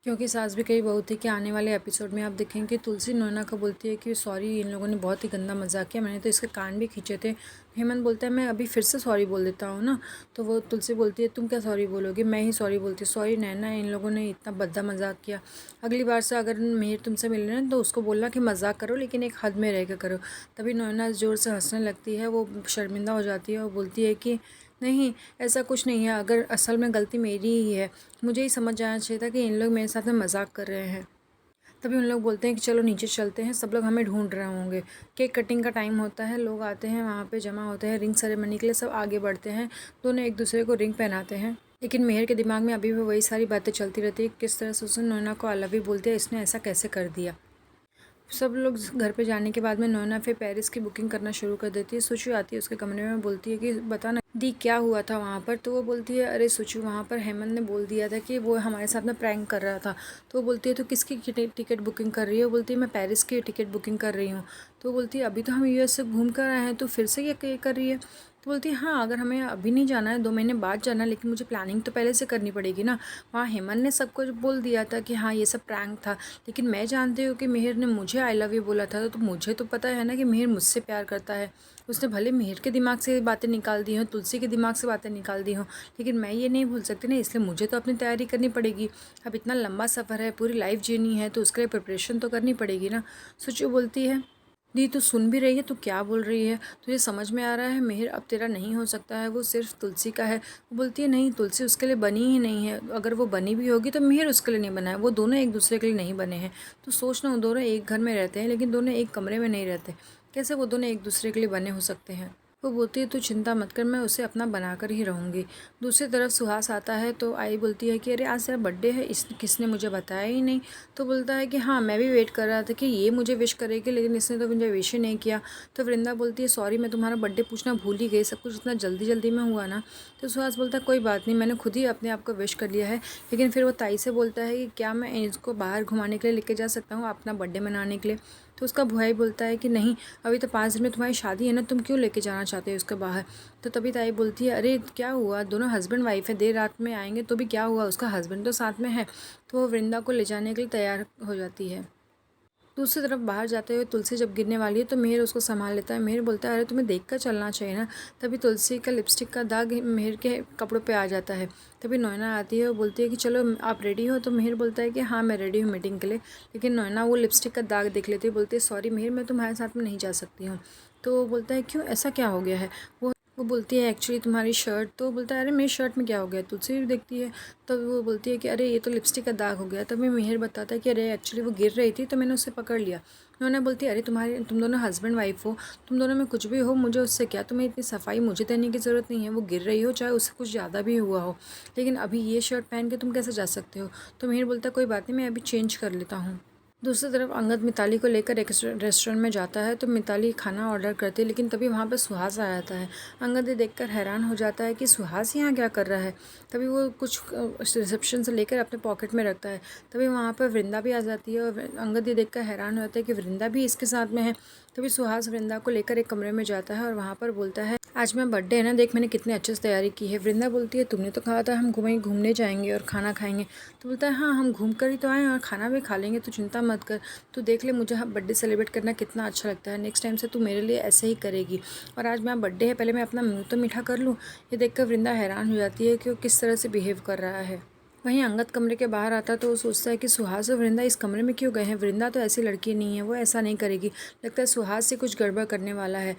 क्योंकि सास भी कही बहू थी कि आने वाले एपिसोड में आप देखेंगे कि तुलसी नोना को बोलती है कि सॉरी, इन लोगों ने बहुत ही गंदा मजाक किया, मैंने तो इसके कान भी खींचे थे। हेमंत बोलता है मैं अभी फिर से सॉरी बोल देता हूँ ना। तो वो तुलसी बोलती है तुम क्या सॉरी बोलोगे, मैं ही सॉरी बोलती हूँ। सॉरी नैना, इन लोगों ने इतना भद्दा मजाक किया। अगली बार से अगर मेहर तुमसे मिल रहे हैं तो उसको बोलना कि मजाक करो लेकिन एक हद में रह के करो। तभी नोना ज़ोर से हंसने लगती है, वो शर्मिंदा हो जाती है और बोलती है कि नहीं, ऐसा कुछ नहीं है, अगर असल में गलती मेरी ही है, मुझे ही समझ जाना चाहिए था कि इन लोग मेरे साथ में मजाक कर रहे हैं। तभी उन लोग बोलते हैं कि चलो नीचे चलते हैं, सब लोग हमें ढूंढ रहे होंगे। केक कटिंग का टाइम होता है, लोग आते हैं, वहाँ पे जमा होते हैं रिंग सेरेमनी के लिए, सब आगे बढ़ते हैं, दोनों एक दूसरे को रिंग पहनाते हैं। लेकिन मेहर के दिमाग में अभी भी वही सारी बातें चलती रहती है, किस तरह से उसने नोना को आई लव यू बोलती है, इसने ऐसा कैसे कर दिया। सब लोग घर पे जाने के बाद में नोना फिर पेरिस की बुकिंग करना शुरू कर देती है। सुचू आती है उसके कमरे में, बोलती है कि बता ना दी क्या हुआ था वहाँ पर। तो वो बोलती है अरे सुचू, वहाँ पर हेमंत ने बोल दिया था कि वो हमारे साथ में प्रैंक कर रहा था। तो वो बोलती है तो किसकी टिकट बुकिंग कर रही है। वो बोलती है मैं पेरिस की टिकट बुकिंग कर रही हूँ। तो वो बोलती है अभी तो हम यूएस से घूम कर आए हैं, तो फिर से ये कर रही है। तो बोलती है हाँ, अगर हमें अभी नहीं जाना है, 2 महीने बाद जाना है, लेकिन मुझे प्लानिंग तो पहले से करनी पड़ेगी ना। वहाँ हेमंत ने सब कुछ बोल दिया था कि हाँ ये सब प्रैंक था, लेकिन मैं जानती हूँ कि मेहर ने मुझे आई लव यू बोला था, तो मुझे तो पता है ना कि मेहर मुझसे प्यार करता है। उसने भले मेहर के दिमाग से बातें निकाल दी हों, तुलसी के दिमाग से बातें निकाल दी हों, लेकिन मैं ये नहीं भूल सकती ना, इसलिए मुझे तो अपनी तैयारी करनी पड़ेगी। अब इतना लंबा सफ़र है, पूरी लाइफ जीनी है, तो उसके लिए प्रिपरेशन तो करनी पड़ेगी ना। सुचू बोलती है दी तू सुन भी रही है, तू क्या बोल रही है, तुझे समझ में आ रहा है मेहर अब तेरा नहीं हो सकता है, वो सिर्फ तुलसी का है। वो बोलती है नहीं, तुलसी उसके लिए बनी ही नहीं है, अगर वो बनी भी होगी तो मेहर उसके लिए नहीं बना है, वो दोनों एक दूसरे के लिए नहीं बने हैं। तो सोचना, वो दोनों एक घर में रहते हैं लेकिन दोनों एक कमरे में नहीं रहते, कैसे वो दोनों एक दूसरे के लिए बने हो सकते हैं। वो बोलती है तू चिंता मत कर, मैं उसे अपना बनाकर ही रहूँगी। दूसरी तरफ सुहास आता है तो आई बोलती है कि अरे आज तेरा बर्थडे है, इस किसने मुझे बताया ही नहीं। तो बोलता है कि हाँ, मैं भी वेट कर रहा था कि ये मुझे विश करेगी, लेकिन इसने तो मुझे विश ही नहीं किया। तो वृंदा बोलती है सॉरी, मैं तुम्हारा बर्थडे पूछना भूल ही गई, सब कुछ इतना जल्दी जल्दी में हुआ ना। तो सुहास बोलता है कोई बात नहीं, मैंने खुद ही अपने आप को विश कर लिया है। लेकिन फिर वो ताई से बोलता है कि क्या मैं इसको बाहर घुमाने के लिए लेके जा सकता हूँ अपना बर्थडे मनाने के लिए। तो उसका भाई बोलता है कि नहीं, अभी तो 5 दिन में तुम्हारी शादी है ना, तुम क्यों लेके जाना चाहते हो उसके बाहर। तो तभी ताई बोलती है अरे क्या हुआ, दोनों हस्बैंड वाइफ है, देर रात में आएंगे तो भी क्या हुआ, उसका हस्बैंड तो साथ में है। तो वो वृंदा को ले जाने के लिए तैयार हो जाती है। दूसरी तरफ बाहर जाते हुए तुलसी जब गिरने वाली है तो मेहर उसको संभाल लेता है। मेहर बोलता है अरे तुम्हें देख कर चलना चाहिए ना। तभी तुलसी का लिपस्टिक का दाग मेहर के कपड़ों पे आ जाता है। तभी नैना आती है और बोलती है कि चलो आप रेडी हो। तो मेहर बोलता है कि हाँ मैं रेडी हूँ मीटिंग के लिए। लेकिन नैना वो लिपस्टिक का दाग देख लेती है, बोलती है सॉरी मेहर, मैं तुम्हारे साथ में नहीं जा सकती हूँ। तो वो बोलता है क्यों, ऐसा क्या हो गया है। वो बोलती है एक्चुअली तुम्हारी शर्ट। तो बोलता है अरे मेरी शर्ट में क्या हो गया। तुलसी भी देखती है तो वो बोलती है कि अरे ये तो लिपस्टिक का दाग हो गया। तभी मेहर बताता है कि अरे एक्चुअली वो गिर रही थी तो मैंने उसे पकड़ लिया। उन्होंने बोलती है अरे तुम दोनों हस्बैंड वाइफ हो, तुम दोनों में कुछ भी हो मुझे उससे क्या, तुम्हें इतनी सफाई मुझे देने की ज़रूरत नहीं है। वो गिर रही हो चाहे उससे कुछ ज़्यादा भी हुआ हो, लेकिन अभी ये शर्ट पहन के तुम कैसे जा सकते हो। तो मेहर बोलता है कोई बात नहीं, मैं अभी चेंज कर लेता हूँ। दूसरी तरफ अंगद मिताली को लेकर एक रेस्टोरेंट में जाता है तो मिताली खाना ऑर्डर करती है, लेकिन तभी वहाँ पर सुहास आ जाता है। अंगद ये देखकर हैरान हो जाता है कि सुहास यहाँ क्या कर रहा है। तभी वो कुछ रिसेप्शन से लेकर अपने पॉकेट में रखता है। तभी वहाँ पर वृंदा भी आ जाती है और अंगद ये देखकर हैरान होता है कि वृंदा भी इसके साथ में है। तभी सुहास वृंदा को लेकर एक कमरे में जाता है और वहाँ पर बोलता है आज मेरा बर्थडे है ना, देख मैंने कितने अच्छे से तैयारी की है। वृंदा बोलती है तुमने तो कहा था हम घूमने जाएंगे और खाना खाएंगे। तो बोलता है हाँ, हम घूम कर ही तो आए और खाना भी खा लेंगे, तो चिंता मत कर। तू देख ले मुझे बर्थडे सेलिब्रेट करना कितना अच्छा लगता है, नेक्स्ट टाइम से तू मेरे लिए ऐसे ही करेगी। और आज मेरा बर्थडे है, पहले मैं अपना मुँह तो मीठा कर लूँ। ये देखकर वृंदा हैरान हो जाती है कि वो किस तरह से बिहेव कर रहा है। वहीं अंगद कमरे के बाहर आता तो वो सोचता है कि सुहास और वृंदा इस कमरे में क्यों गए हैं। वृंदा तो ऐसी लड़की नहीं है, वो ऐसा नहीं करेगी। लगता है सुहास से कुछ गड़बड़ करने वाला है।